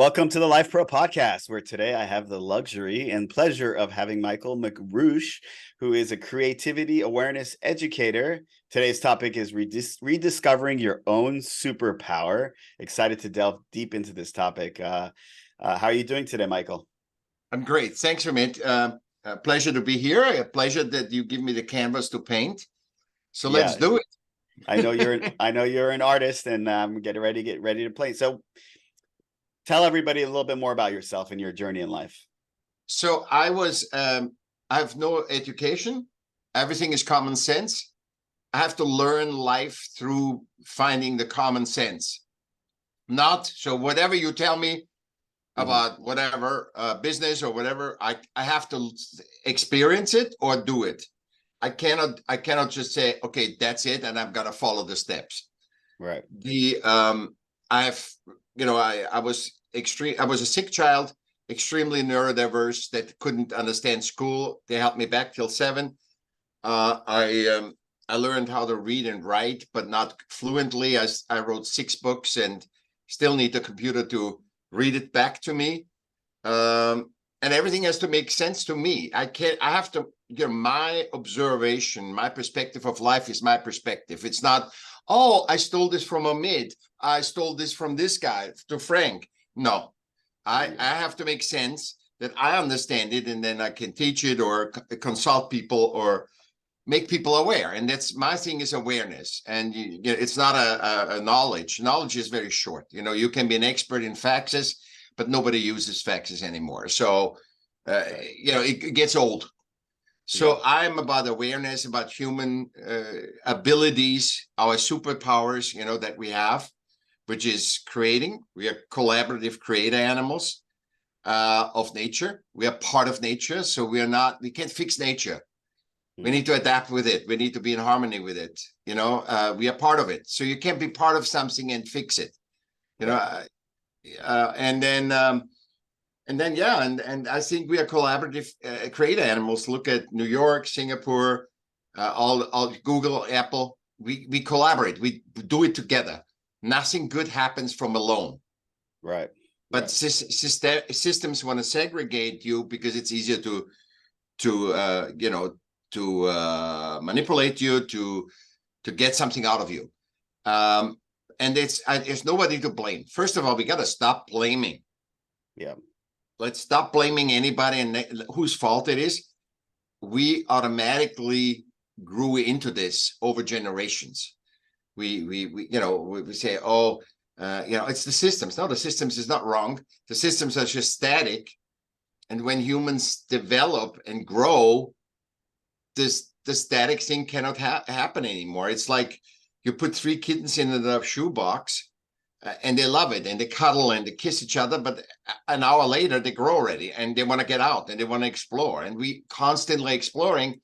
Welcome to the LifePro podcast, where today I have the luxury and pleasure of having Michaell Magrutsche, who is a creativity awareness educator. Today's topic is rediscovering your own superpower. Excited to delve deep into this topic. How are you doing today, Michaell? I'm great. Thanks, Amit. A pleasure to be here. A pleasure that you give me the canvas to paint. So let's do it. I know you're an artist, and get ready to play. So tell everybody a little bit more about yourself and your journey in life. So I have no education. Everything is common sense. I have to learn life through finding the common sense. So whatever you tell me about whatever business or whatever, I have to experience it or do it. I cannot just say, okay, that's it, and I've got to follow the steps. Right. I was a sick child, extremely neurodiverse that couldn't understand school. They helped me back till 7. I learned how to read and write, but not fluently. I wrote 6 books and still need the computer to read it back to me. And everything has to make sense to me. I have to, my observation, my perspective of life is my perspective. It's not, oh, I stole this from Amit. I stole this from this guy, to Frank. No, I have to make sense that I understand it, and then I can teach it or consult people or make people aware. And that's my thing, is awareness. And it's not a knowledge. Knowledge is very short. You can be an expert in faxes, but nobody uses faxes anymore. So, it gets old. So I'm about awareness, about human abilities, our superpowers, that we have, which is creating. We are collaborative creator animals of nature. We are part of nature. So we can't fix nature. We need to adapt with it. We need to be in harmony with it. We are part of it. So you can't be part of something and fix it. And I think we are collaborative creator animals. Look at New York, Singapore, all Google, Apple. We collaborate. We do it together. Nothing good happens from alone. Right. But systems want to segregate you because it's easier to manipulate you, to get something out of you. And there's nobody to blame. First of all, we got to stop blaming. Yeah. Let's stop blaming anybody and whose fault it is. We automatically grew into this over generations. We say, oh, it's the systems. No, the systems is not wrong. The systems are just static. And when humans develop and grow, the static thing cannot happen anymore. It's like you put 3 kittens in a shoebox and they love it and they cuddle and they kiss each other, but an hour later they grow already and they want to get out and they want to explore. And we constantly exploring,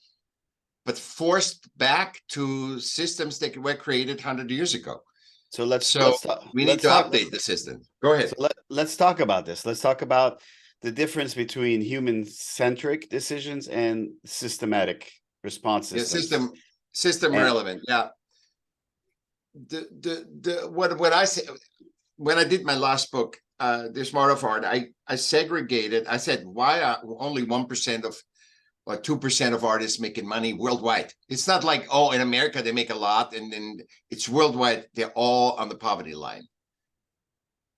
but forced back to systems that were created 100 years ago. So we need to update the system. Go ahead. So let's talk about this. Let's talk about the difference between human-centric decisions and systematic responses. Yeah, system relevant. Yeah. What I say when I did my last book, The Smart of Art, I segregated. I said, why are only 1% or 2% of artists making money worldwide? It's not like, oh, in America they make a lot, and then it's worldwide. They're all on the poverty line.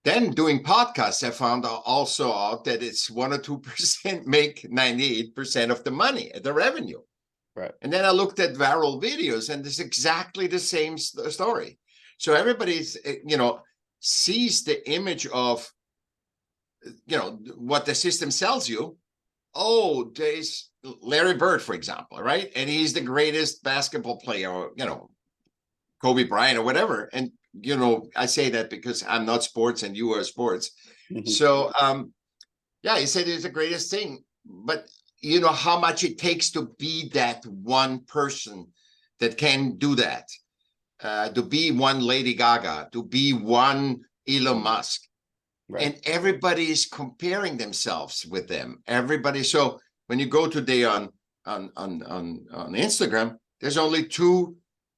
Then doing podcasts, I found also out that it's 1 or 2% make 98% of the money, the revenue. Right. And then I looked at viral videos, and it's exactly the same story. So everybody's, sees the image of, what the system sells you. Oh, there's Larry Bird, for example, right? And he's the greatest basketball player, Kobe Bryant or whatever. And, I say that because I'm not sports and you are sports. So, he said it's the greatest thing. But how much it takes to be that one person that can do that, to be one Lady Gaga, to be one Elon Musk. Right. And everybody is comparing themselves with them. Everybody. So when you go today on Instagram, there's only two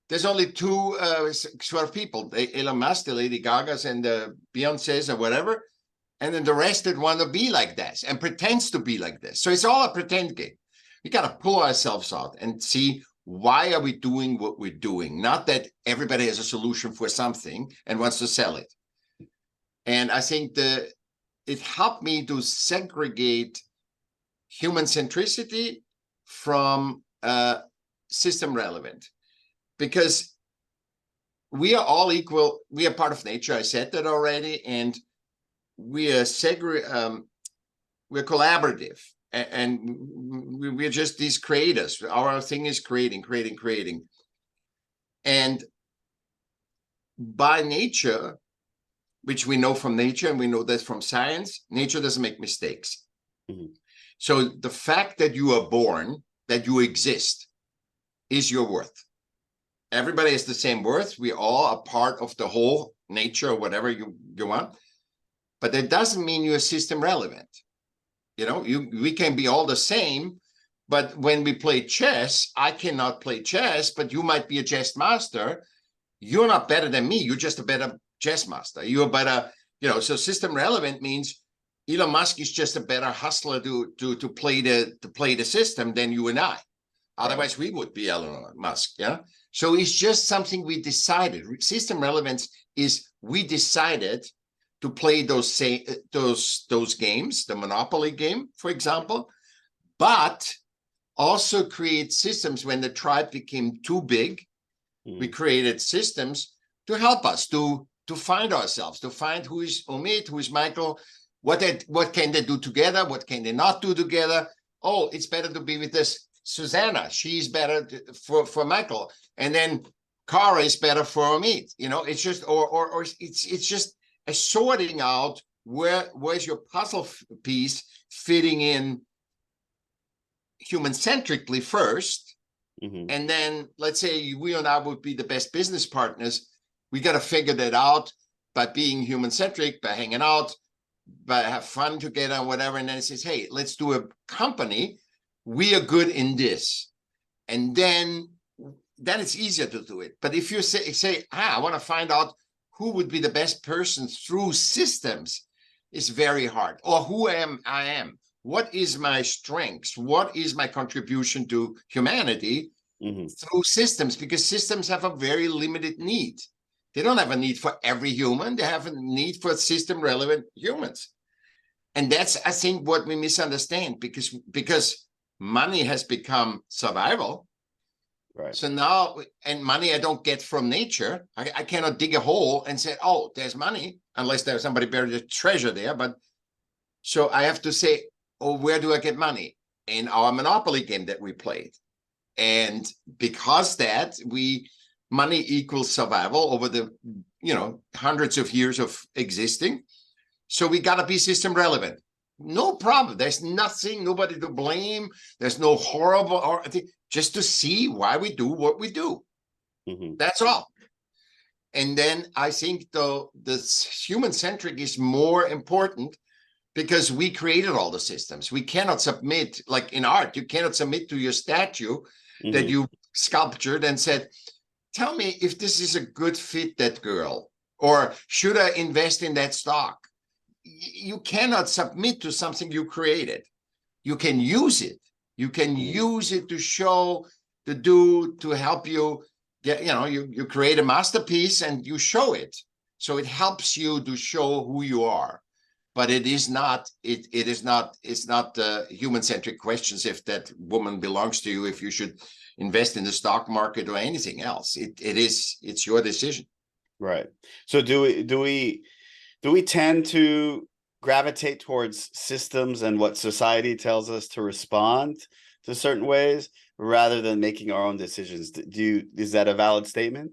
sort of people, Elon Musk, the Lady Gagas and the Beyonces or whatever. and then the rest that want to be like this and pretends to be like this. So it's all a pretend game. We got to pull ourselves out and see, why are we doing what we're doing? Not that everybody has a solution for something and wants to sell it. And I think it helped me to segregate human centricity from system relevant, because we are all equal. We are part of nature. I said that already, and we are we're collaborative, and we're just these creators. Our thing is creating. And by nature, which we know from nature, and we know that from science, nature doesn't make mistakes. Mm-hmm. So the fact that you are born, that you exist, is your worth. Everybody has the same worth. We all are part of the whole nature, or whatever you want. But that doesn't mean you're system relevant. You know, we can be all the same, but when we play chess, I cannot play chess, but you might be a chess master. You're not better than me. You're just a better chess master. You're better, so system relevant means Elon Musk is just a better hustler to play the system than you and I. Otherwise, we would be Elon Musk. Yeah. So it's just something we decided. System relevance is we decided to play those games, the Monopoly game, for example, but also create systems. When the tribe became too big, we created systems to help us to find ourselves, to find who is Omid, who is Michaell, what can they do together, what can they not do together. Oh, it's better to be with this Susanna. She's better for Michaell, and then Kara is better for Omid. It's just or it's just a sorting out where's your puzzle piece fitting in human centrically first. Mm-hmm. And then let's say we and I would be the best business partners. We got to figure that out by being human centric, by hanging out, by have fun together and whatever. And then it says, hey, let's do a company. We are good in this. And then it's easier to do it. But if you say, I want to find out who would be the best person through systems, it's very hard. Or who I am. What is my strengths? What is my contribution to humanity through systems? Because systems have a very limited need. They don't have a need for every human. They have a need for system-relevant humans. And that's, I think, what we misunderstand, because money has become survival. Right. So now, and money I don't get from nature. I cannot dig a hole and say, oh, there's money, unless there's somebody buried a treasure there. But so I have to say, oh, where do I get money? In our Monopoly game that we played. And because money equals survival over the, hundreds of years of existing. So we got to be system relevant. No problem. There's nothing, nobody to blame. There's no horrible, or just to see why we do what we do. Mm-hmm. That's all. And then I think the human centric is more important, because we created all the systems. We cannot submit, like in art, you cannot submit to your statue that you sculptured and said, tell me if this is a good fit, that girl, or should I invest in that stock? You cannot submit to something you created. You can use it. You can use it to show, to help you get, you create a masterpiece and you show it. So it helps you to show who you are. But it's not human-centric questions if that woman belongs to you, if you should invest in the stock market or anything else. It's your decision. Right. So do we tend to gravitate towards systems and what society tells us to respond to certain ways rather than making our own decisions? Is that a valid statement?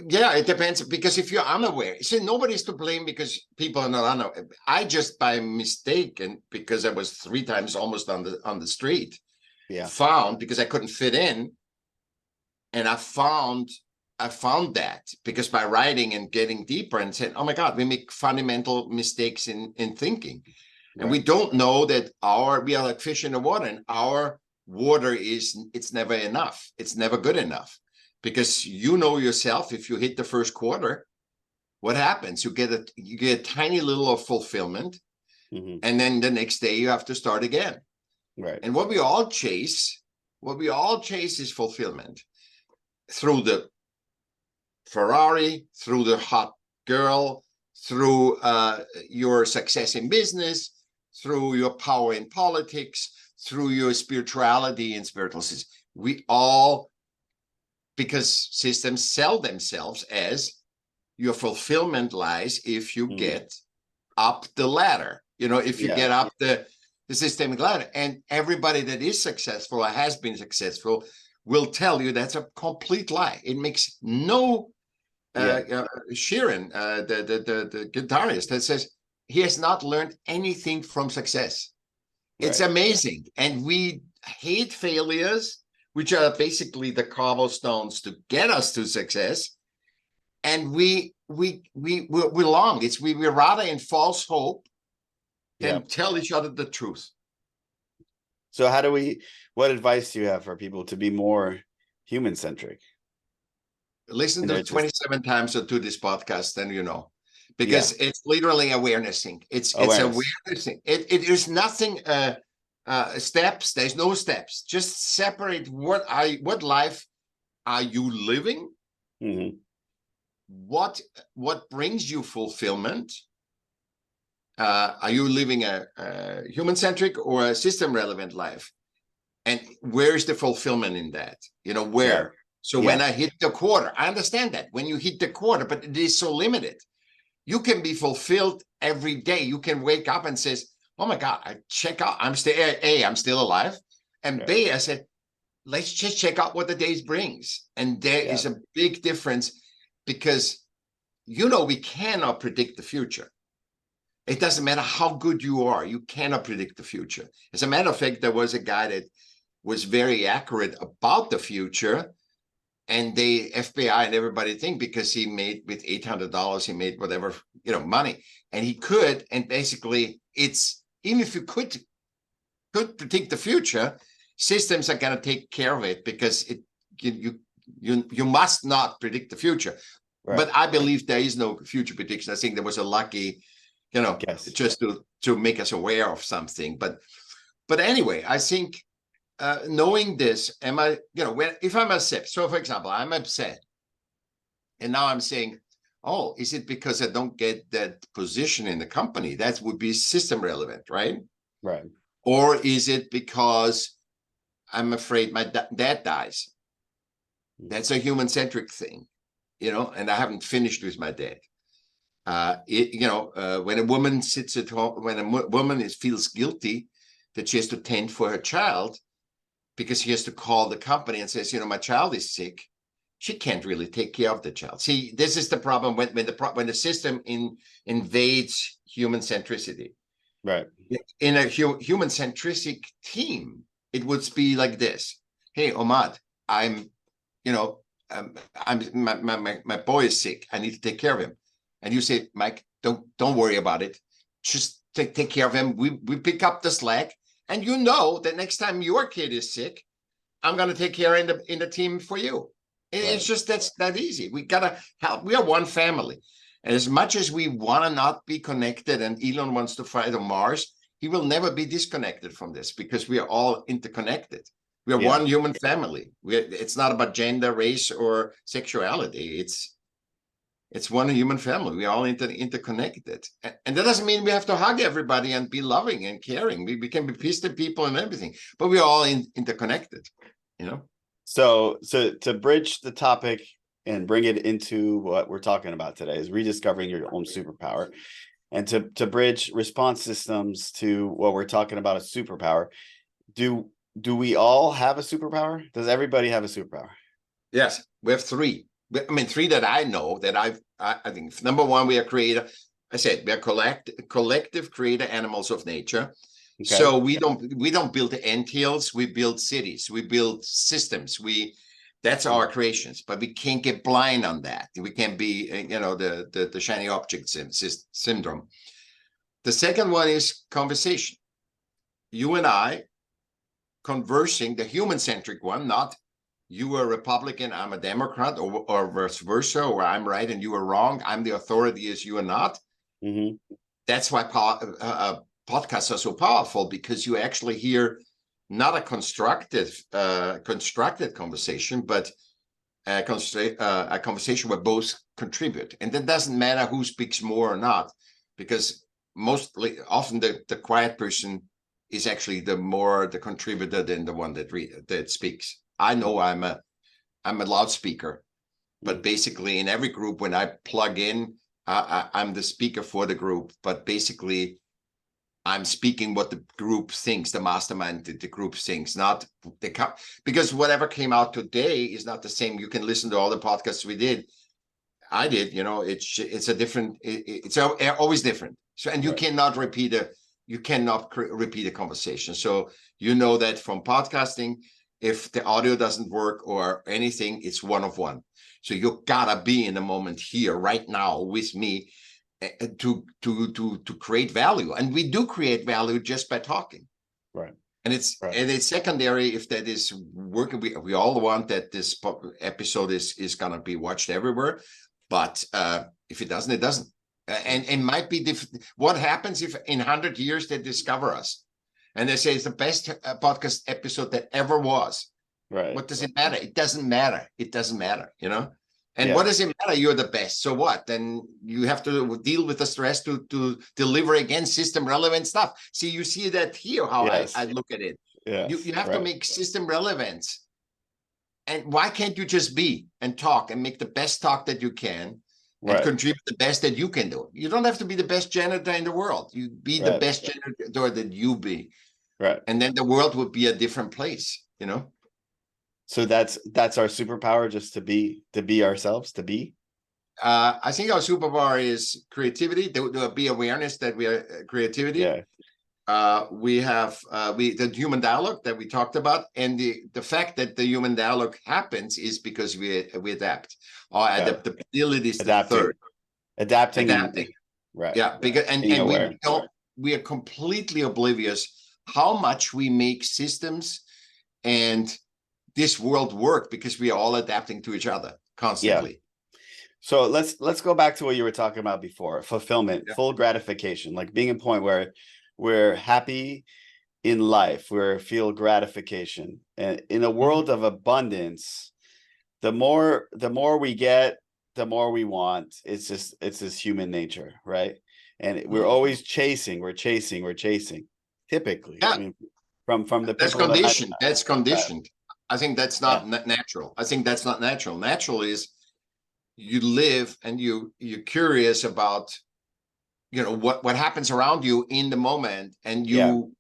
Yeah, it depends, because if you're unaware, see, nobody's to blame because people are not unaware. I just by mistake, and because I was 3 times almost on the street, found, because I couldn't fit in, and I found that because by writing and getting deeper and said, oh my God, we make fundamental mistakes in thinking. Right. And we don't know that we are like fish in the water, and our water it's never enough. It's never good enough. Because yourself, if you hit the first quarter, what happens? You get a tiny little of fulfillment, and then the next day you have to start again. Right. And what we all chase is fulfillment through the Ferrari, through the hot girl, through your success in business, through your power in politics, through your spirituality and spiritual systems. We all, because systems sell themselves as your fulfillment lies if you get up the ladder, if you get up the systemic ladder. And everybody that is successful or has been successful will tell you that's a complete lie. It makes no Sheeran, the guitarist, that says he has not learned anything from success. It's amazing. And we hate failures, which are basically the cobblestones to get us to success. And we're long. We're rather in false hope than tell each other the truth. So what advice do you have for people to be more human-centric? Listen to 27 times or to this podcast, then you know. Because it's literally awarenessing. It's awarenessing. It is nothing steps. There's no steps. Just separate what life are you living? What brings you fulfillment? Are you living a human-centric or a system-relevant life? And where's the fulfillment in that? Where? So when I hit the quarter, I understand that when you hit the quarter, but it is so limited. You can be fulfilled every day. You can wake up and says, "Oh my God, I check out. I'm still alive," and B, I said, "Let's just check out what the day brings." And there is a big difference because we cannot predict the future. It doesn't matter how good you are. You cannot predict the future. As a matter of fact, there was a guy that was very accurate about the future. And the FBI and everybody think because he made with $800, he made whatever, money. And he could, and basically even if you could predict the future, systems are going to take care of it because you must not predict the future. But I believe there is no future prediction. I think there was a lucky, just to make us aware of something. But anyway, I think knowing this, if I'm upset, so for example, I'm upset, and now I'm saying, oh, is it because I don't get that position in the company? That would be system relevant, right? Right. Or is it because I'm afraid my dad dies? That's a human-centric thing, and I haven't finished with my dad. When a woman sits at home, when a woman feels guilty that she has to tend for her child, because she has to call the company and says, my child is sick, she can't really take care of the child. See, this is the problem when the system invades human centricity. Right. In a human centric team, it would be like this: "Hey, Omad, my boy is sick. I need to take care of him." And you say, "Mike, don't worry about it. Just take care of him. We pick up the slack." And that next time your kid is sick, I'm going to take care in the team for you. It's just that's that easy. We got to help. We are one family. And as much as we want to not be connected, and Elon wants to fly to Mars, he will never be disconnected from this because we are all interconnected. We are one human family. It's not about gender, race, or sexuality. It's one human family. We're all interconnected. And that doesn't mean we have to hug everybody and be loving and caring. We can be peaceful people and everything, but we're all interconnected, So to bridge the topic and bring it into what we're talking about today is rediscovering your own superpower. And to bridge response systems to what we're talking about, a superpower, do we all have a superpower? Does everybody have a superpower? Yes, we have three. Three that I know that I think. Number one, we are creator. I said we are collective creator animals of nature. Okay. So we don't build anthills. We build cities. We build systems. That's our creations. But we can't get blind on that. We can't be the shiny object syndrome. The second one is conversation. You and I conversing, the human-centric one, not you are a Republican, I'm a Democrat, or vice versa, or I'm right and you are wrong. I'm the authority as you are not. Mm-hmm. That's why podcasts are so powerful, because you actually hear not a constructed conversation, but a conversation where both contribute. And that doesn't matter who speaks more or not, because often the quiet person is actually the contributor than the one that speaks. I know I'm a loudspeaker, but basically in every group, when I plug in, I'm the speaker for the group, but basically I'm speaking what the group thinks, the mastermind, the group thinks, not because whatever came out today is not the same. You can listen to all the podcasts I did, it's a different, it's always different. So, and you cannot repeat a conversation. So, that from podcasting, if the audio doesn't work or anything, it's one-on-one. So you gotta be in the moment here right now with me to create value. And we do create value just by talking. Right. And it's secondary if that is working. We all want that this episode is gonna be watched everywhere. But if it doesn't, it doesn't. And it might be different. What happens if in 100 years they discover us and they say it's the best podcast episode that ever was? Right. What does it matter? It doesn't matter. It doesn't matter, And what does it matter? You're the best. So what? Then you have to deal with the stress to deliver again system relevant stuff. See, you see that here, how I look at it. Yes. You have to make system relevance. And why can't you just be and talk and make the best talk that you can and contribute the best that you can do? You don't have to be the best janitor in the world. You be the best janitor that you be. Right. And then the world would be a different place, So that's our superpower, just to be ourselves, to be. I think our superpower is creativity. There will be awareness that we are creativity. Yeah. We have the human dialogue that we talked about, and the fact that the human dialogue happens is because we adapt. Our adaptability is the third. Adapting. Right. Yeah. Because and we are completely oblivious how much we make systems and this world work because we are all adapting to each other constantly. Yeah. So let's go back to what you were talking about before: fulfillment, full gratification, like being a point where we're happy in life, we feel gratification. And in a world of abundance, the more we get, the more we want. It's this human nature, right? And we're always chasing. Typically, I mean, from the that's conditioned. That's conditioned. I think that's not natural. I think that's not natural. Natural is you live and you're curious about what happens around you in the moment, and you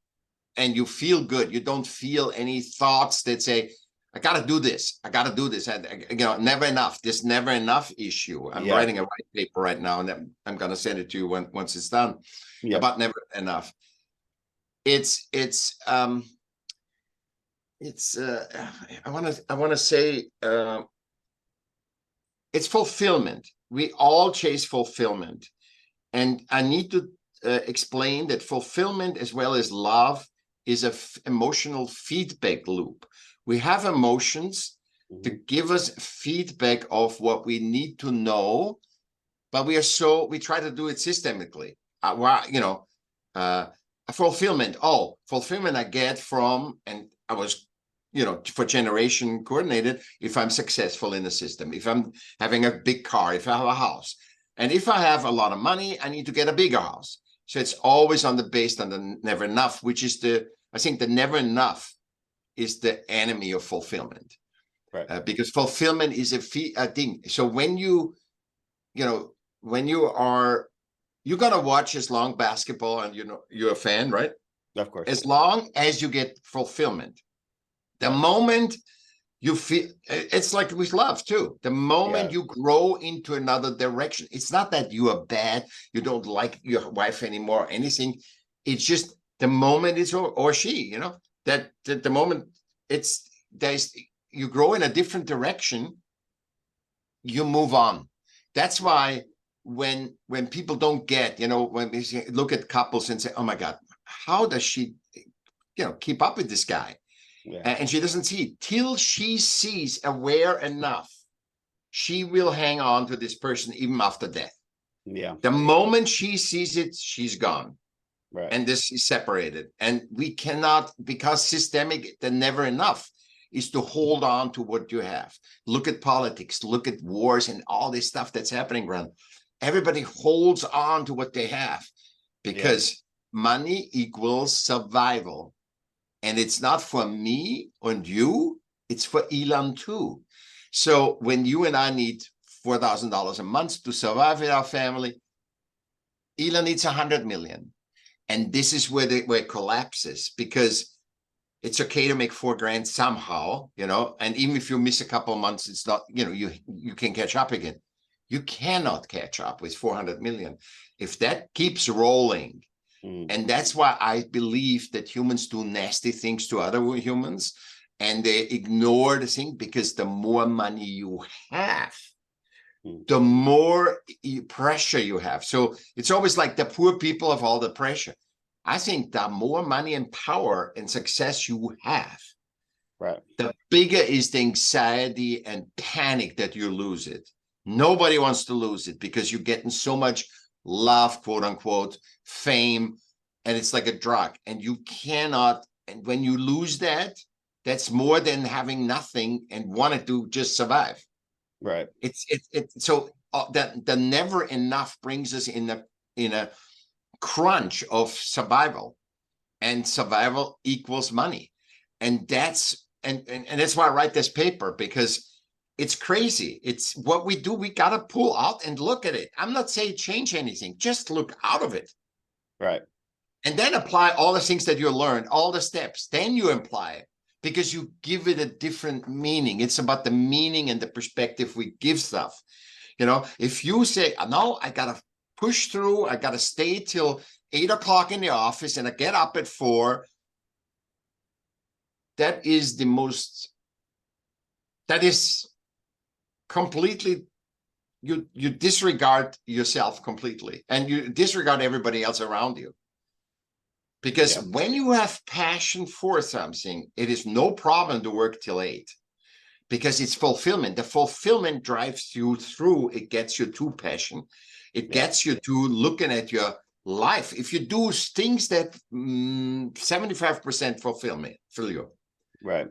feel good. You don't feel any thoughts that say, I gotta do this, and never enough, this never enough issue. I'm writing a white paper right now, and I'm gonna send it to you once it's done, about never enough. I want to say it's fulfillment. We all chase fulfillment. And I need to explain that fulfillment, as well as love, is an emotional feedback loop. We have emotions to give us feedback of what we need to know, but we try to do it systemically. Fulfillment I get from, and I was, for generation coordinated, if I'm successful in the system, if I'm having a big car, if I have a house. And if I have a lot of money, I need to get a bigger house. So it's always based on the never enough, which is I think the never enough is the enemy of fulfillment. Right. Because fulfillment is a thing. So when you gotta watch as long basketball, and you're a fan, right? Of course. As long as you get fulfillment. The moment you feel, it's like with love too. The moment you grow into another direction, it's not that you are bad, you don't like your wife anymore, or anything. It's just the moment it's or she, that the moment you grow in a different direction, you move on. That's why when people don't get, when we look at couples and say, oh my God, how does she, keep up with this guy? Yeah. And she doesn't see it till she sees aware enough. She will hang on to this person even after death. Yeah. The moment she sees it, she's gone. Right. And this is separated. And we cannot, because systemic, the never enough is to hold on to what you have. Look at politics, look at wars and all this stuff that's happening around. Everybody holds on to what they have because money equals survival. And it's not for me and you, it's for Elon too. So when you and I need $4,000 a month to survive with our family, Elon needs 100 million. And this is where it collapses, because it's okay to make $4,000 somehow, and even if you miss a couple of months, it's not, you can catch up again. You cannot catch up with 400 million. If that keeps rolling, and that's why I believe that humans do nasty things to other humans and they ignore the thing, because the more money you have, the more pressure you have. So it's always like the poor people have all the pressure. I think the more money and power and success you have, right, the bigger is the anxiety and panic that you lose it. Nobody wants to lose it because you're getting so much love, quote unquote, fame, and it's like a drug. And you cannot, and when you lose that, that's more than having nothing and wanting to just survive. right. So that the never enough brings us in a crunch of survival, and survival equals money. And that's why I write this paper, because it's crazy. It's what we do. We got to pull out and look at it. I'm not saying change anything, just look out of it. Right. And then apply all the things that you learned, all the steps. Then you apply it, because you give it a different meaning. It's about the meaning and the perspective we give stuff. If you say, no, I got to push through, I got to stay till 8 o'clock in the office and I get up at 4, that is completely, you disregard yourself completely, and you disregard everybody else around you. Because when you have passion for something, it is no problem to work till 8, because it's fulfillment. The fulfillment drives you through. It gets you to passion. It gets you to looking at your life. If you do things that 75% fill you. Right.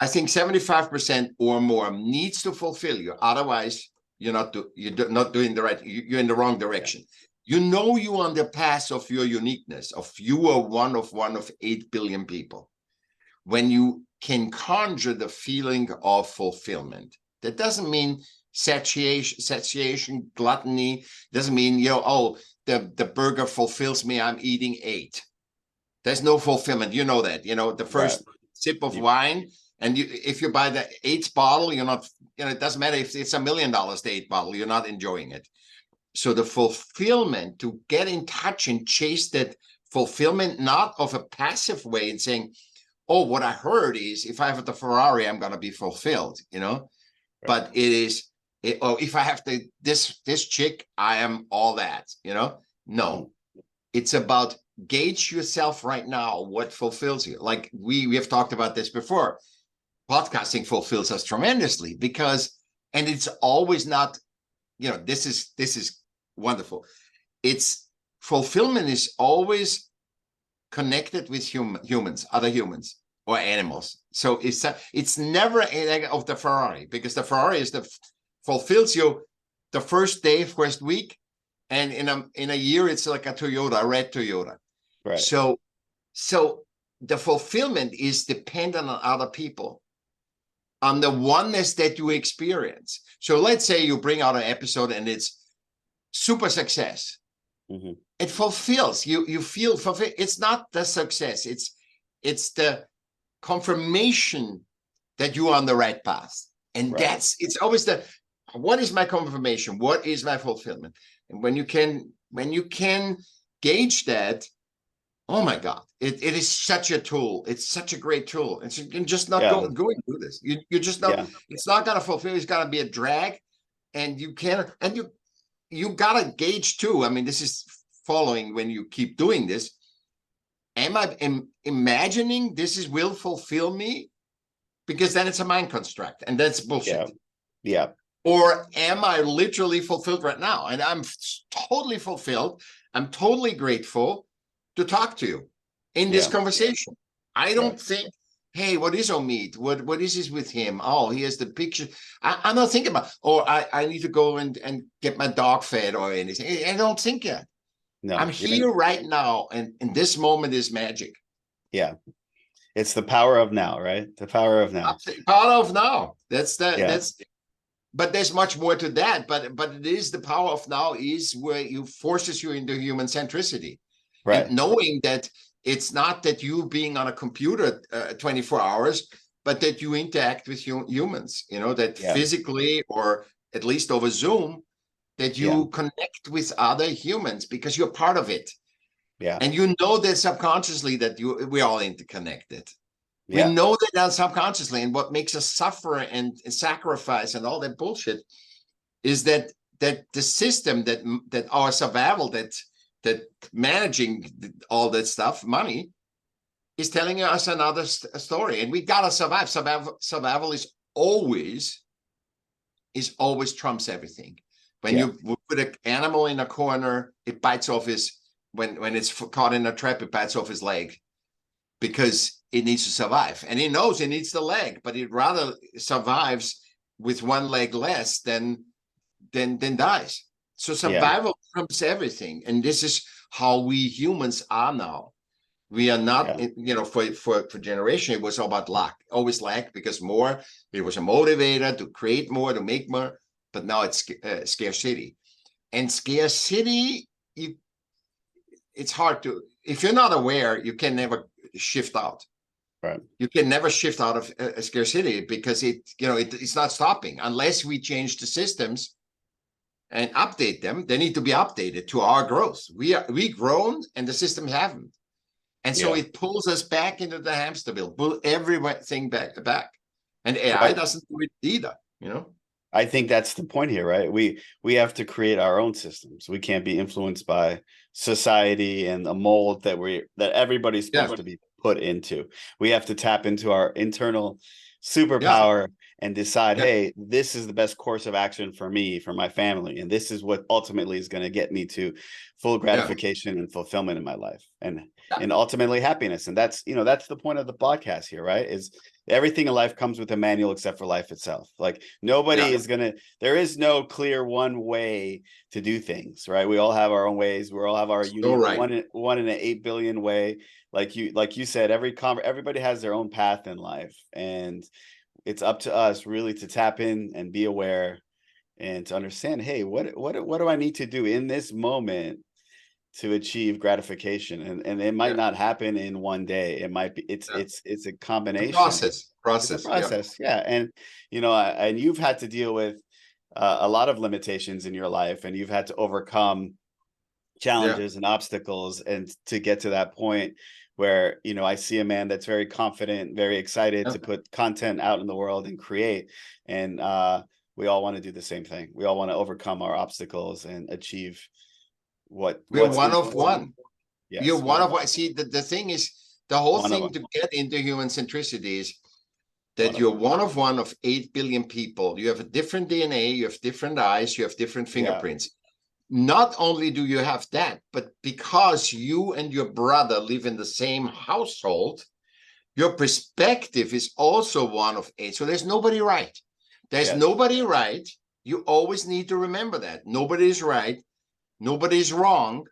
I think 75% or more needs to fulfill you. Otherwise, you're not doing the right. You're in the wrong direction. You're on the path of your uniqueness, of you are one of 8 billion people. When you can conjure the feeling of fulfillment, that doesn't mean satiation, gluttony. Doesn't mean, the burger fulfills me, I'm eating 8. There's no fulfillment. That. The first sip of wine, and if you buy the 8th bottle, you're not, it doesn't matter if it's $1 million, the 8th bottle, you're not enjoying it. So the fulfillment, to get in touch and chase that fulfillment, not of a passive way and saying, oh, what I heard is if I have the Ferrari, I'm going to be fulfilled, Right. But it is, if I have this chick, I am all that, No, it's about gauge yourself right now, what fulfills you. Like we have talked about this before. Podcasting fulfills us tremendously and it's always not, this is wonderful. It's fulfillment is always connected with humans, other humans or animals. So it's never of the Ferrari, because the Ferrari is fulfills you the first day, first week, and in a year it's like a Toyota, a red Toyota. Right. So the fulfillment is dependent on other people, on the oneness that you experience. So let's say you bring out an episode and it's super success. Mm-hmm. It fulfills you. You feel fulfilled. It's not the success. It's the confirmation that you are on the right path. And it's always what is my confirmation? What is my fulfillment? And when you can gauge that, oh my God, it is such a tool. It's such a great tool. And so you can just not go and do this. You're just not, it's not going to fulfill. It's got to be a drag. And you can't, and you got to gauge too. I mean, this is following when you keep doing this. am I imagining this will fulfill me? Because then it's a mind construct, and that's bullshit. Yeah. Or am I literally fulfilled right now? And I'm totally fulfilled. I'm totally grateful to talk to you in this conversation. I don't think, hey, what is Omid? What is this with him? Oh, he has the picture. I'm not thinking about, I need to go and get my dog fed or anything. I don't think yet. No, I'm here right now, and this moment is magic. Yeah. It's the power of now, right? The power of now. Power of now. That's but there's much more to that. But it is the power of now is where you forces you into human centricity, right? And knowing that it's not that you being on a computer 24 hours, but that you interact with humans. You know, that physically, or at least over Zoom, that you connect with other humans because you're part of it. Yeah. And you know that subconsciously that we're all interconnected. We know that subconsciously, and what makes us suffer and sacrifice and all that bullshit is that the system that our survival, that managing all that stuff, money, is telling us another story, and we gotta survive. Survival is always trumps everything. When you put an animal in a corner, it bites off his when it's caught in a trap, it bites off his leg because it needs to survive, and he knows it needs the leg, but it rather survives with one leg less than dies. So survival trumps everything, and this is how we humans are now. We are not, for generation, it was all about luck, always lack, because more, it was a motivator to create more, to make more, but now it's scarcity. And scarcity, it's hard to, if you're not aware, you can never shift out. Right. You can never shift out of a scarcity because it's not stopping unless we change the systems and update them. They need to be updated to our growth. We grown and the system haven't, and so it pulls us back into the hamster wheel, pull everything back. And AI doesn't do it either. I think that's the point here, right? We have to create our own systems. We can't be influenced by society and the mold that everybody's supposed to be put into. We have to tap into our internal superpower and decide, hey, this is the best course of action for me, for my family, and this is what ultimately is going to get me to full gratification and fulfillment in my life, and ultimately happiness. And that's the point of the podcast here, right? Is everything in life comes with a manual except for life itself. Like nobody is there is no clear one way to do things, right? We all have our own ways. We all have our unique one in an 8 billion way. Like you said, everybody has their own path in life, and it's up to us really to tap in and be aware and to understand, hey, what do I need to do in this moment to achieve gratification? And it might not happen in one day. It might be it's a combination. Process. It's a process. And and you've had to deal with a lot of limitations in your life, and you've had to overcome challenges and obstacles, and to get to that point where I see a man that's very confident, very excited to put content out in the world and create, and we all want to do the same thing. We all want to overcome our obstacles and achieve we're one of one. Yes, you're one of one. See, the thing is, the whole thing to get into human centricity is that you're one of 8 billion people. You have a different DNA, you have different eyes, you have different fingerprints. Not only do you have that, but because you and your brother live in the same household, your perspective is also one of 8. So there's nobody right. There's nobody right. You always need to remember that. Nobody is right. Nobody is wrong.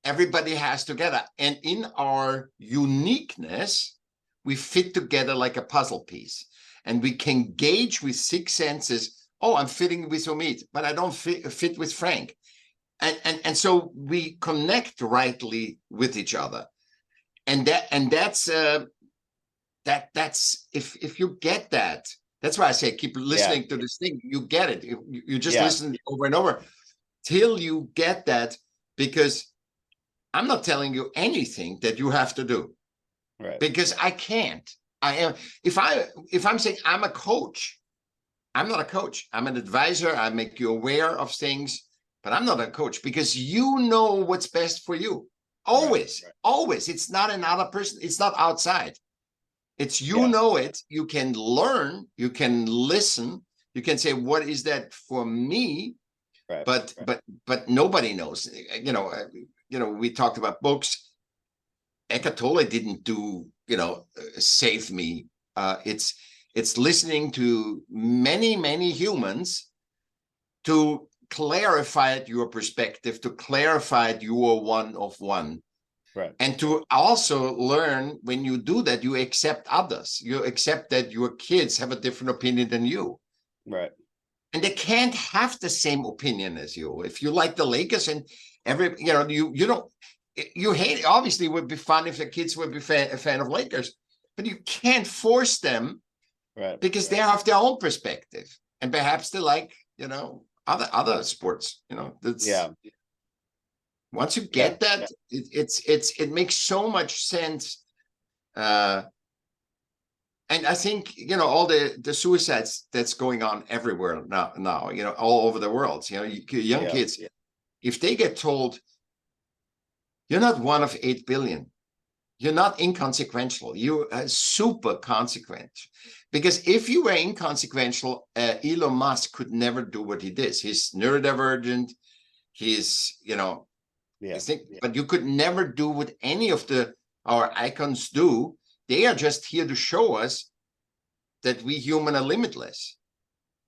Everybody has together. And in our uniqueness, we fit together like a puzzle piece. And we can gauge with 6 senses, oh, I'm fitting with Omid, but I don't fit with Frank. And so we connect rightly with each other. And that's if you get that, that's why I say keep listening to this thing. You get it. You just listen over and over till you get that, because I'm not telling you anything that you have to do. Right. Because I can't. I am if I'm saying I'm a coach, I'm not a coach. I'm an advisor. I make you aware of things, but I'm not a coach, because you know what's best for you. Always, right. always. It's not another person. It's not outside. It's you Yeah. know it. You can learn. You can listen. You can say, what is that for me? Right. But nobody knows. We talked about books. Eckhart Tolle didn't do, save me. It's listening to many humans to clarify your perspective, to clarify you are one of one. Right. And to also learn, when you do that, you accept others. You accept that your kids have a different opinion than you. Right. And they can't have the same opinion as you. If you like the Lakers and you don't, you hate it. Obviously, it would be fun if the kids would be a fan of Lakers, but you can't force them, Right. because they have their own perspective. And perhaps they like, other sports, that's, Yeah. once you Yeah. get that, it makes so much sense. And I think, all the suicides that's going on everywhere now, all over the world, young kids, if they get told, you're not one of 8 billion, you're not inconsequential, you are super consequent. Because if you were inconsequential, Elon Musk could never do what he did. He's neurodivergent, he's, but you could never do what any of our icons do. They are just here to show us that we human are limitless.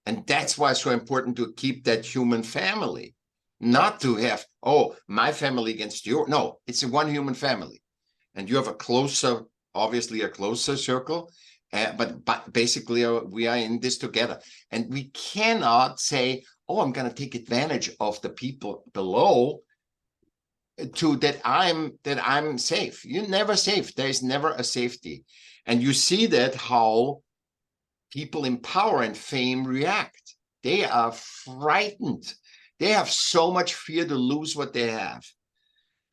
And that's why it's so important to keep that human family, not to have, my family against you. No, it's a one human family. And you have obviously a closer circle, but basically we are in this together. And we cannot say, I'm going to take advantage of the people below that I'm safe. You're never safe. There is never a safety. And you see that how people in power and fame react. They are frightened. They have so much fear to lose what they have.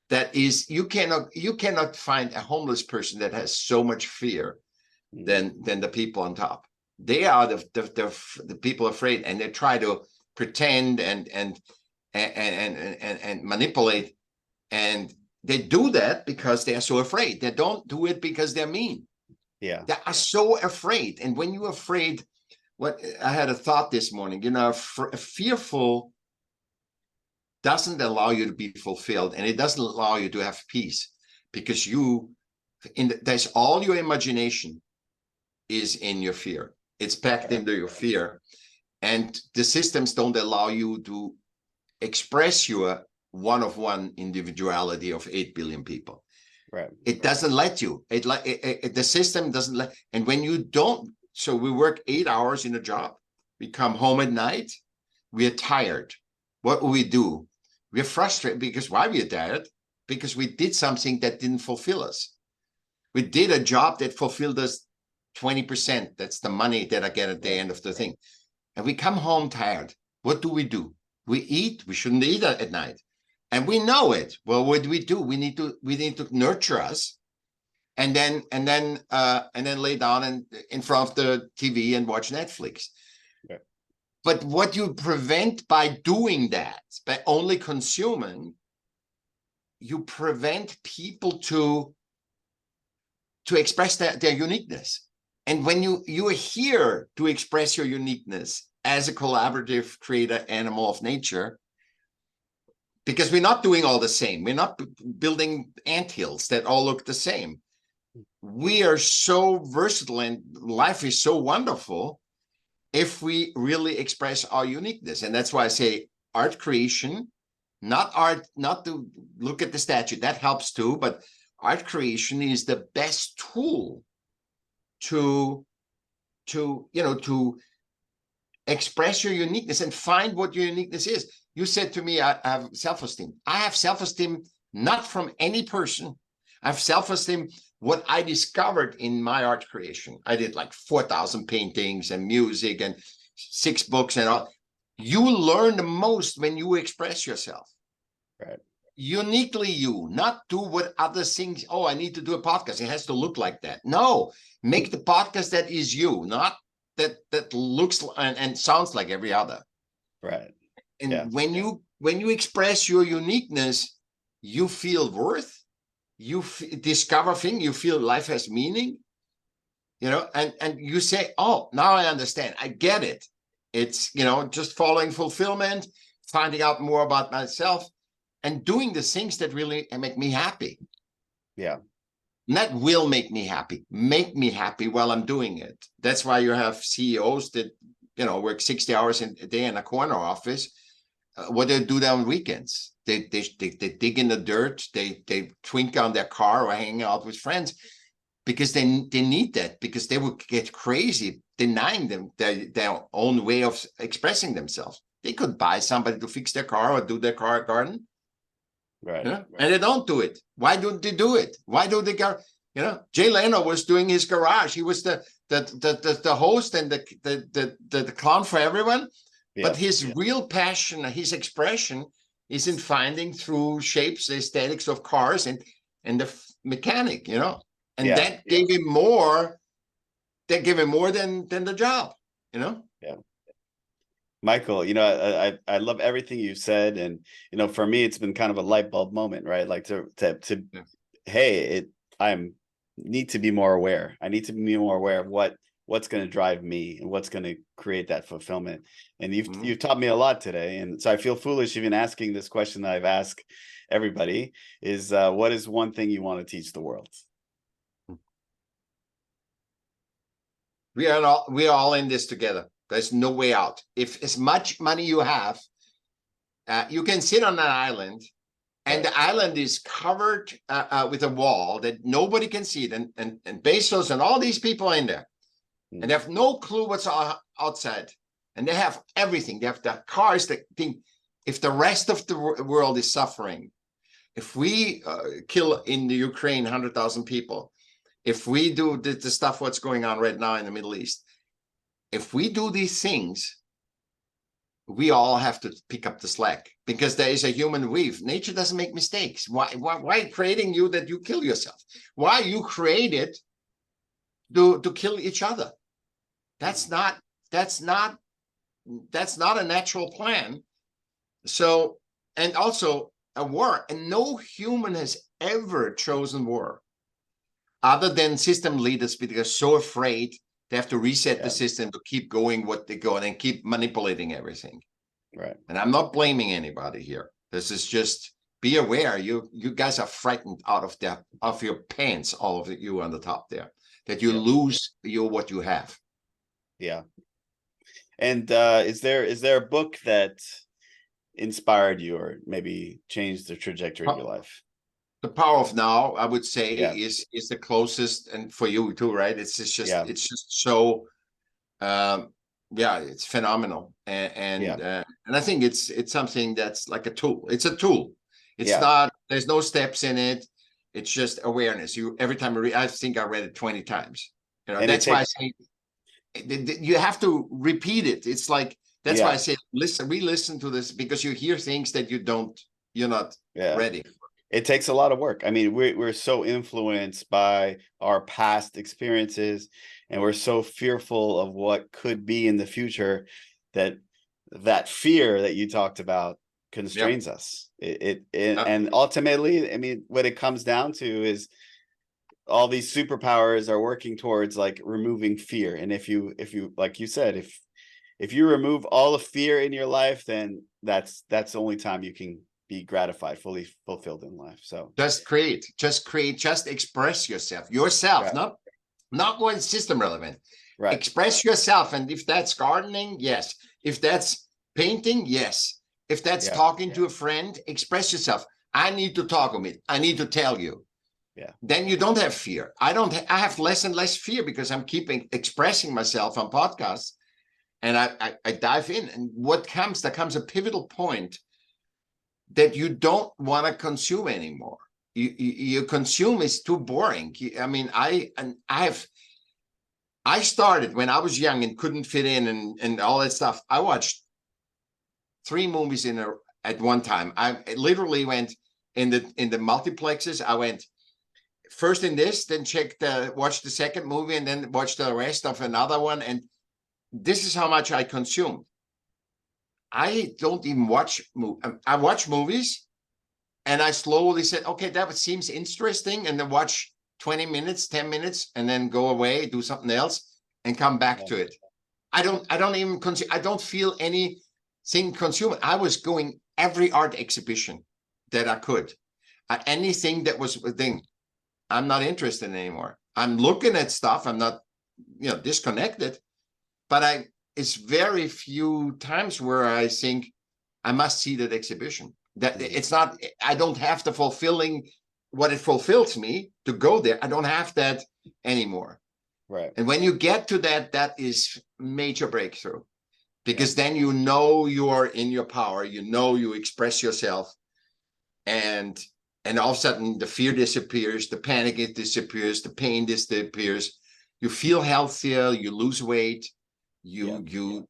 That is, you cannot find a homeless person that has so much fear than the people on top. They are the people afraid, and they try to pretend and manipulate. And they do that because they are so afraid. They don't do it because they're mean. Yeah. They are so afraid. And when you're afraid, I had a thought this morning, fearful doesn't allow you to be fulfilled, and it doesn't allow you to have peace, because there's all your imagination is in your fear. It's packed into your fear, and the systems don't allow you to express your one-of-one individuality of 8 billion people. Right. It doesn't let you. The system doesn't let. And when you don't, so we work 8 hours in a job. We come home at night. We are tired. What do? We're frustrated. Because why we are tired? Because we did something that didn't fulfill us. We did a job that fulfilled us 20%. That's the money that I get at the end of the thing. And we come home tired. What do? We eat. We shouldn't eat at night. And we know it. Well, what do? We need to nurture us, and then lay down in front of the TV and watch Netflix. Yeah. But what you prevent by doing that, by only consuming, you prevent people to express their uniqueness. And when you are here to express your uniqueness as a collaborative creator animal of nature, because we're not doing all the same. We're not building anthills that all look the same. We are so versatile, and life is so wonderful if we really express our uniqueness. And that's why I say art creation, not to look at the statue. That helps too, but art creation is the best tool to express your uniqueness and find what your uniqueness is. You said to me, I have self-esteem. I have self-esteem not from any person. I have self-esteem what I discovered in my art creation. I did like 4,000 paintings and music and 6 books and all. You learn the most when you express yourself. Right. Uniquely you, not do what others think. I need to do a podcast. It has to look like that. No, make the podcast that is you, not that looks and sounds like every other. Right. And when you express your uniqueness, you feel worth, you discover things, you feel life has meaning, and you say, oh, now I understand, I get it. It's, just following fulfillment, finding out more about myself, and doing the things that really make me happy. Yeah. And that will make me happy while I'm doing it. That's why you have CEOs that, work 60 hours a day in a corner office. What they do on weekends, they dig in the dirt, they twinkle on their car or hang out with friends, because they need that, because they would get crazy denying them their own way of expressing themselves. They could buy somebody to fix their car or do their car garden. Right. Right. And they don't do it. Why don't they do it? Why do they go? Jay Leno was doing his garage. He was the host and the clown for everyone. But his real passion, his expression, is in finding through shapes, the aesthetics of cars and the mechanic, and that gave him more. That gave him more than the job, Yeah. Michaell, I love everything you said, and for me, it's been kind of a light bulb moment, right? Like hey, I need to be more aware. I need to be more aware of what's going to drive me and what's going to create that fulfillment. And you've taught me a lot today, and so I feel foolish even asking this question that I've asked everybody: is what is one thing you want to teach the world? We are all in this together. There's no way out. If as much money you have, you can sit on an island, and the island is covered with a wall that nobody can see it. And Bezos and all these people in there, and they have no clue what's outside. And they have everything. They have the cars. The thing. If the rest of the world is suffering, if we kill in the Ukraine 100,000 people, if we do the stuff what's going on right now in the Middle East, if we do these things, we all have to pick up the slack, because there is a human weave. Nature doesn't make mistakes. Why creating you that you kill yourself? Why you created to kill each other? That's not a natural plan. So, and also a war, and no human has ever chosen war, other than system leaders, because they're so afraid they have to reset the system to keep going what they're going and keep manipulating everything. Right. And I'm not blaming anybody here. This is just, be aware. You guys are frightened out of your pants, all of you on the top there, that you lose what you have. Yeah. And is there a book that inspired you or maybe changed the trajectory of your life? The Power of Now, I would say, is the closest, and for you too, right? It's just so it's phenomenal, and I think it's something that's like a tool. It's a tool. It's not, there's no steps in it. It's just awareness. Every time I think I read it 20 times. And that's why I say you have to repeat it. It's like, that's why I say re-listen to this, because you hear things that you're not ready. It takes a lot of work. I mean, we're so influenced by our past experiences, and we're so fearful of what could be in the future that fear that you talked about constrains us. And ultimately, I mean, what it comes down to is all these superpowers are working towards like removing fear. And if you like you said, if you remove all the fear in your life, then that's the only time you can be gratified, fully fulfilled in life. So just express yourself, not going system relevant. Express yourself. And if that's gardening, yes. If that's painting, yes. If that's talking to a friend, express yourself. I need to talk with it. I need to tell you. Then you don't have fear. I have less and less fear, because I'm keeping expressing myself on podcasts, and I dive in. And there comes a pivotal point that you don't want to consume anymore. You consume is too boring. I mean, I started when I was young and couldn't fit in and all that stuff. I watched 3 movies at one time. I literally went in the multiplexes. I went first in this, then watched the second movie, and then watched the rest of another one. And this is how much I consumed. I don't even watch movies. I watch movies, And I slowly said, okay, that seems interesting. And then watch 20 minutes, 10 minutes, and then go away, do something else, and come back to it. I don't even consume, I don't feel anything consumed. I was going every art exhibition that I could. Anything that was a thing, I'm not interested in anymore. I'm looking at stuff. I'm not, disconnected, but it's very few times where I think I must see that exhibition. That it's not, I don't have the fulfilling what it fulfills me to go there. I don't have that anymore. Right. And when you get to that, that is major breakthrough, because then you are in your power, you express yourself, and all of a sudden the fear disappears, the panic disappears, the pain disappears. You feel healthier, you lose weight, you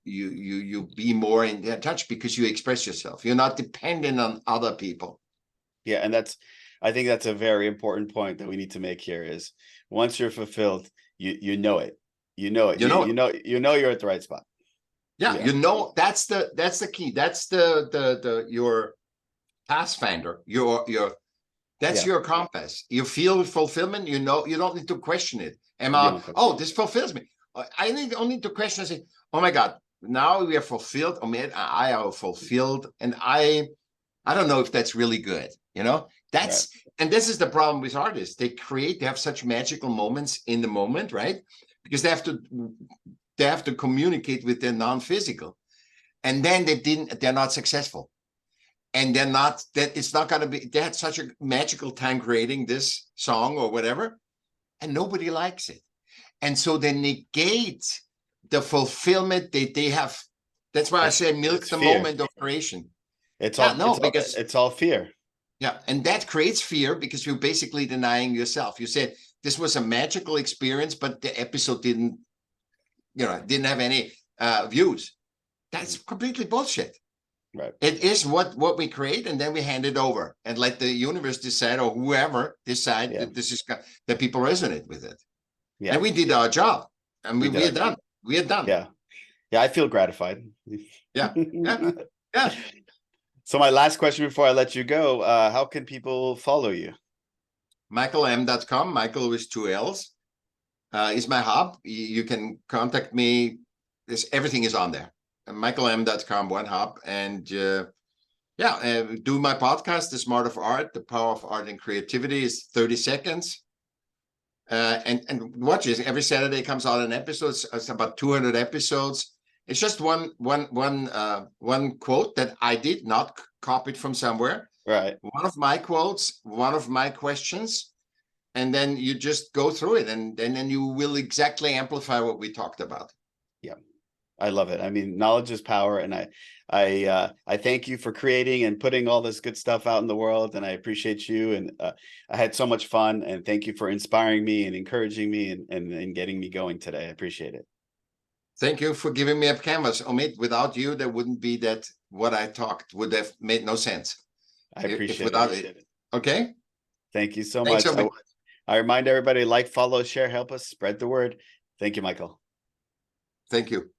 be more in touch because you express yourself. You're not dependent on other people. Yeah, and I think that's a very important point that we need to make here is once you're fulfilled, you know it. You know it. You know you're at the right spot. Yeah, that's the key. That's the your pathfinder. That's your compass. You feel fulfillment. You don't need to question it. This fulfills me. I only need to question and say, oh my God, now we are fulfilled. Oh man, I am fulfilled, and I don't know if that's really good. That's right. And this is the problem with artists. They have such magical moments in the moment, right? Because they have to communicate with their non-physical, and then they're not successful, and it's not going to be. They had such a magical time creating this song or whatever, and nobody likes it, and so they negate the fulfillment that they have. That's why I say milk the moment of creation. It's all fear. Yeah, and that creates fear because you're basically denying yourself. You said this was a magical experience, but the episode didn't have any views. That's completely bullshit. Right. It is what we create, and then we hand it over and let the universe decide, or whoever decide that that people resonate with it. Yeah. And we did our job, and we are done. We are done. Yeah. Yeah, I feel gratified. Yeah. So my last question before I let you go, how can people follow you? MichaellM.com, Michaell with 2 L's, is my hub. You can contact me. Everything is on there. MichaellM.com, one hub. And do my podcast, The Smart of Art, The Power of Art and Creativity, is 30 seconds. And watch it. Every Saturday comes out an episode. It's about 200 episodes. It's just one quote that I did not copied from somewhere. Right. One of my quotes, one of my questions, and then you just go through it, and then you will exactly amplify what we talked about. Yeah, I love it. I mean, knowledge is power, and I thank you for creating and putting all this good stuff out in the world, and I appreciate you. And I had so much fun, and thank you for inspiring me and encouraging me and getting me going today. I appreciate it. Thank you for giving me a canvas. Omid, without you, there wouldn't be that. What I talked would have made no sense. I appreciate it. Okay. Thank you so much. I remind everybody, like, follow, share, help us spread the word. Thank you, Michaell. Thank you.